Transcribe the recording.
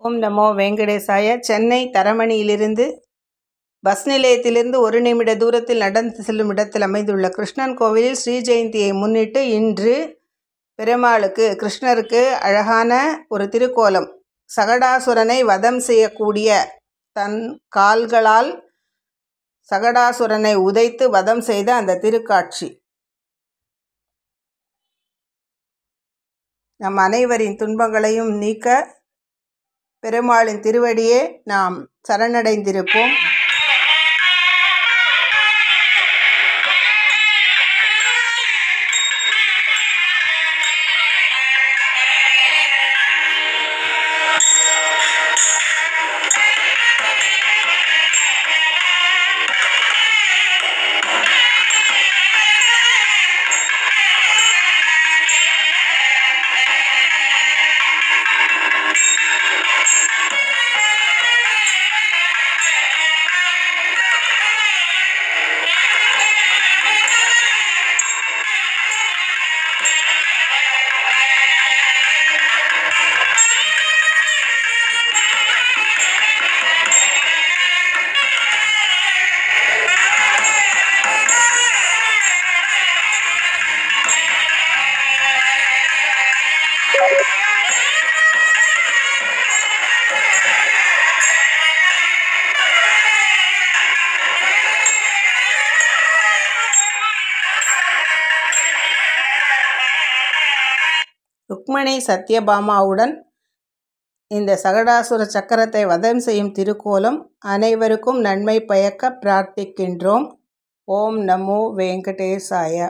ஓம் நமோ வெங்கடேசாய. சென்னை தரமணியிலிருந்து பஸ் நிலையத்திலிருந்து 1 நிமிட தூரத்தில் நடந்து செல்லும் இடத்தில் அமைந்துள்ள கிருஷ்ணன் கோவிலில் ஸ்ரீ ஜெயந்தியை முன்னிட்டு இன்று பெருமாளுக்கு கிருஷ்ணருக்கு அழகான ஒரு திருக்கோலம், சகடாசுரனை வதம் செய்யக்கூடிய தன் கால்களால் சகடாசுரனை உதைத்து வதம் செய்த அந்த திருக்காட்சி நம் அனைவரின் துன்பங்களையும் நீக்க பெருமாளின் திருவடியே நாம் சரணடைந்திருப்போம். ருக்மணி சத்யபாமாவுடன் இந்த சகடாசுர சக்கரத்தை வதம் செய்யும் திருக்கோலம் அனைவருக்கும் நன்மை பயக்க பிரார்த்திக்கின்றோம். ஓம் நமோ வெங்கடேசாய.